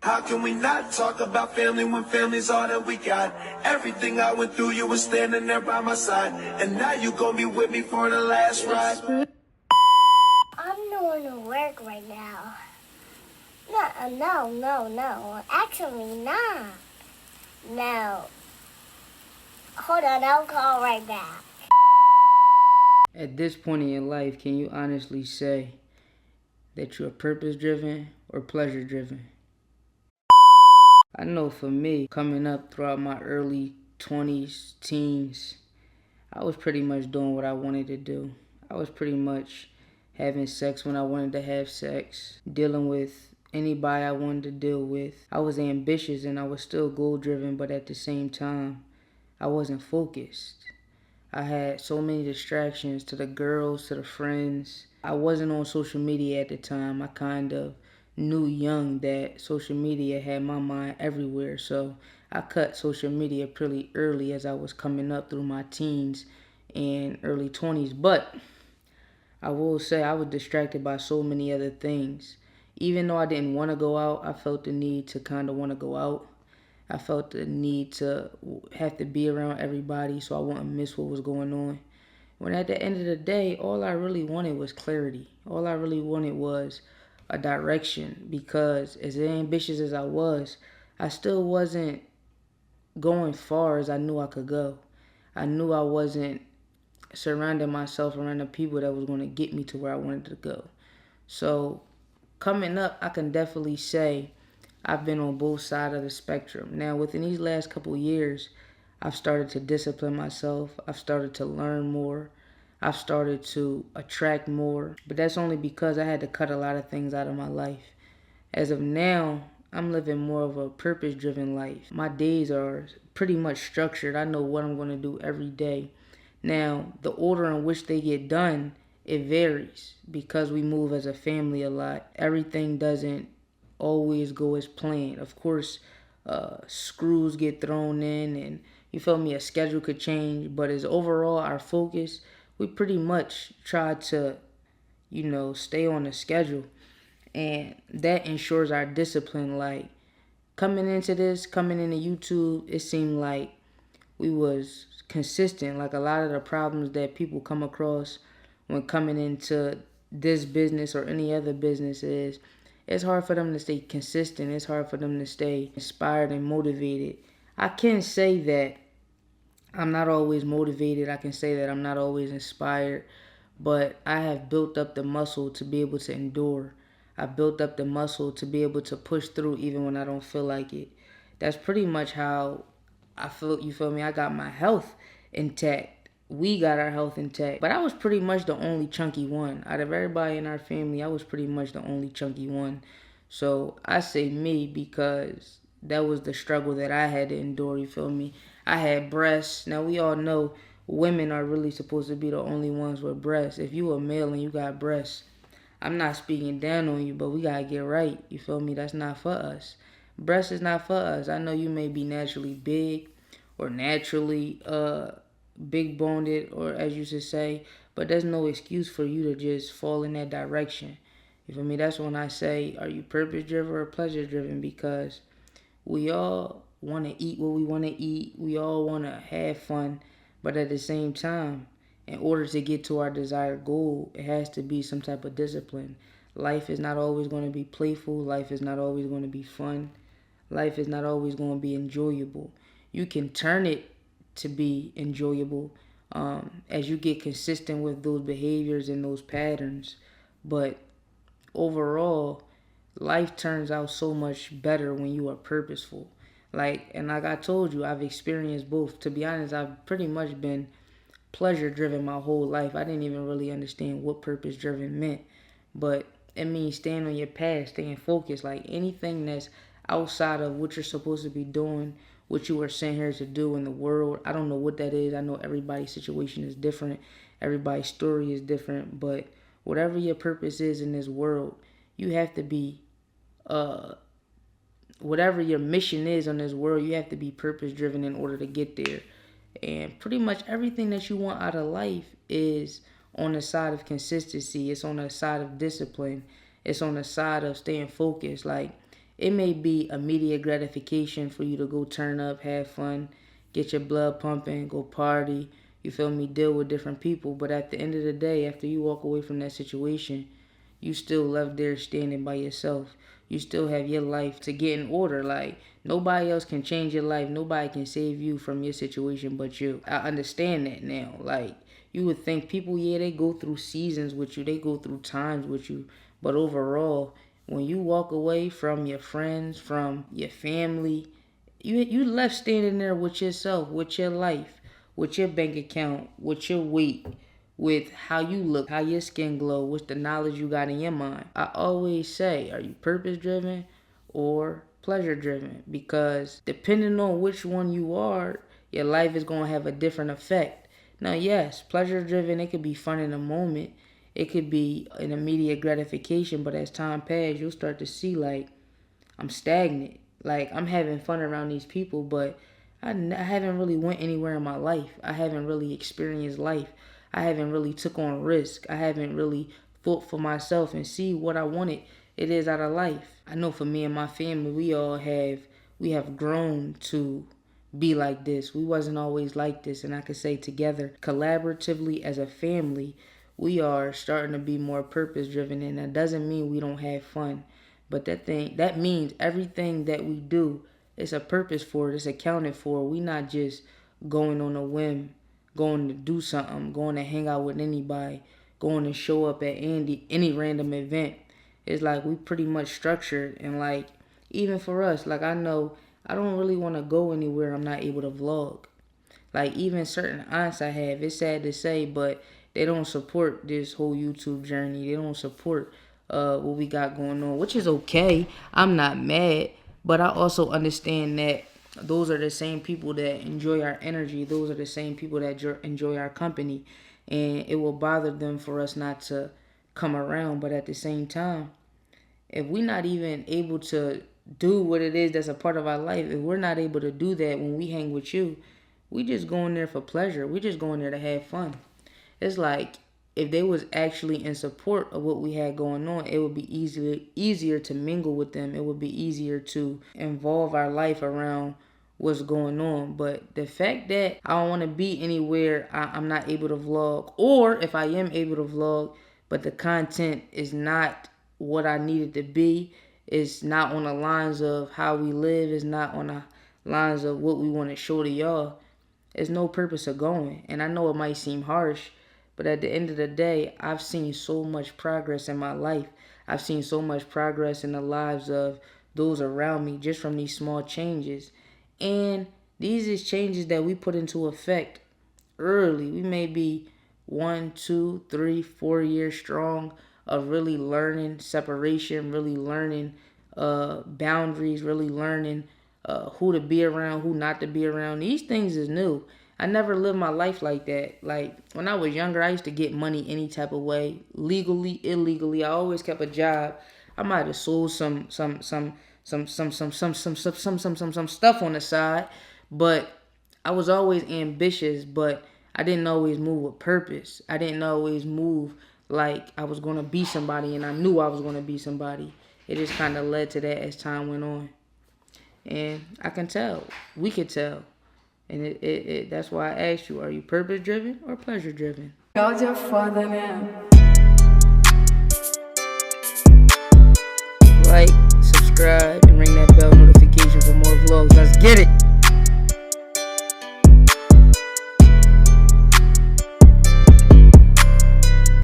How can we not talk about family when family's all that we got? Everything I went through, you were standing there by my side. And now you gonna be with me for the last ride. I'm doing work right now. No. Actually, not. No. Hold on, I'll call right back. At this point in your life, can you honestly say that you're purpose-driven or pleasure-driven? I know for me, coming up throughout my early 20s, teens, I was pretty much doing what I wanted to do. I was pretty much having sex when I wanted to have sex, dealing with anybody I wanted to deal with. I was ambitious and I was still goal-driven, but at the same time, I wasn't focused. I had so many distractions, to the girls, to the friends. I wasn't on social media at the time. I kind of knew young that social media had my mind everywhere. So I cut social media pretty early as I was coming up through my teens and early 20s. But I will say I was distracted by so many other things. Even though I didn't want to go out, I felt the need to kind of want to go out. I felt the need to have to be around everybody so I wouldn't miss what was going on. When at the end of the day, all I really wanted was clarity. All I really wanted was a direction, because as ambitious as I was, I still wasn't going far as I knew I could go. I knew I wasn't surrounding myself around the people that was going to get me to where I wanted to go. So coming up, I can definitely say I've been on both sides of the spectrum. Now, within these last couple of years, I've started to discipline myself. I've started to learn more. I've started to attract more. But that's only because I had to cut a lot of things out of my life. As of now, I'm living more of a purpose-driven life. My days are pretty much structured. I know what I'm going to do every day. Now, the order in which they get done, it varies because we move as a family a lot. Everything doesn't always go as planned. Of course, screws get thrown in and you feel me, a schedule could change, but as overall our focus, we pretty much try to, stay on the schedule, and that ensures our discipline. Like coming into YouTube, it seemed like we was consistent. Like a lot of the problems that people come across when coming into this business or any other business is it's hard for them to stay consistent. It's hard for them to stay inspired and motivated. I can say that I'm not always motivated. I can say that I'm not always inspired, but I have built up the muscle to be able to endure. I built up the muscle to be able to push through even when I don't feel like it. That's pretty much how I feel, you feel me? I got my health intact. We got our health intact. But I was pretty much the only chunky one. Out of everybody in our family, I was pretty much the only chunky one. So I say me because that was the struggle that I had to endure, you feel me? I had breasts. Now we all know women are really supposed to be the only ones with breasts. If you a male and you got breasts, I'm not speaking down on you, but we gotta get right. You feel me? That's not for us. Breast is not for us. I know you may be naturally big or naturally big boned, or as you should say, but there's no excuse for you to just fall in that direction. You feel me? That's when I say, are you purpose driven or pleasure driven? Because we all want to eat what we want to eat. We all want to have fun, but at the same time, in order to get to our desired goal, it has to be some type of discipline. Life is not always going to be playful. Life is not always going to be fun. Life is not always going to be enjoyable. You can turn it to be enjoyable as you get consistent with those behaviors and those patterns. But overall, life turns out so much better when you are purposeful. And like I told you, I've experienced both. To be honest, I've pretty much been pleasure driven my whole life. I didn't even really understand what purpose driven meant, but it means staying on your path, staying focused. Like anything that's outside of what you're supposed to be doing, what you were sent here to do in the world. I don't know what that is. I know everybody's situation is different. Everybody's story is different, but whatever your purpose is in this world, you have to be whatever your mission is on this world, you have to be purpose driven in order to get there. And pretty much everything that you want out of life is on the side of consistency. It's on the side of discipline. It's on the side of staying focused. Like It may be immediate gratification for you to go turn up, have fun, get your blood pumping, go party, you feel me, deal with different people. But at the end of the day, after you walk away from that situation, you still left there standing by yourself. You still have your life to get in order. Like, nobody else can change your life. Nobody can save you from your situation but you. I understand that now. Like, you would think people, yeah, they go through seasons with you. They go through times with you. But overall, when you walk away from your friends, from your family, you left standing there with yourself, with your life, with your bank account, with your weight, with how you look, how your skin glow, with the knowledge you got in your mind. I always say, are you purpose driven or pleasure driven? Because depending on which one you are, your life is going to have a different effect. Now, yes, pleasure driven, it could be fun in a moment. It could be an immediate gratification, but as time passes, you'll start to see, like, I'm stagnant. Like, I'm having fun around these people, but I haven't really went anywhere in my life. I haven't really experienced life. I haven't really took on risk. I haven't really thought for myself and see what I wanted it is out of life. I know for me and my family, we have grown to be like this. We wasn't always like this, and I could say together, collaboratively as a family, we are starting to be more purpose driven, and that doesn't mean we don't have fun. But that means everything that we do, it's a purpose for it. It's accounted for. We not just going on a whim, going to do something, going to hang out with anybody, going to show up at any random event. It's like we pretty much structured, and like even for us, like I know I don't really want to go anywhere I'm not able to vlog. Like even certain aunts I have, it's sad to say, but they don't support this whole YouTube journey. They don't support what we got going on, which is okay. I'm not mad, but I also understand that those are the same people that enjoy our energy. Those are the same people that enjoy our company, and it will bother them for us not to come around. But at the same time, if we're not even able to do what it is that's a part of our life, if we're not able to do that when we hang with you, we just going there for pleasure. We just going there to have fun. It's like if they was actually in support of what we had going on, it would be easier to mingle with them. It would be easier to involve our life around what's going on. But the fact that I don't want to be anywhere I'm not able to vlog, or if I am able to vlog, but the content is not what I need it to be, it's not on the lines of how we live, it's not on the lines of what we want to show to y'all, there's no purpose of going. And I know it might seem harsh, but at the end of the day, I've seen so much progress in my life. I've seen so much progress in the lives of those around me just from these small changes. And these is changes that we put into effect early. We may be 1, 2, 3, 4 years strong of really learning separation, really learning boundaries, really learning who to be around, who not to be around. These things is new. I never lived my life like that. Like when I was younger, I used to get money any type of way, legally, illegally. I always kept a job. I might have sold some stuff on the side, but I was always ambitious, but I didn't always move with purpose. I didn't always move like I was going to be somebody, and I knew I was going to be somebody. It just kind of led to that as time went on. And I can tell. We could tell. And that's why I asked you, are you purpose-driven or pleasure-driven? God, you're father now. Like, subscribe, and ring that bell notification for more vlogs. Let's get it!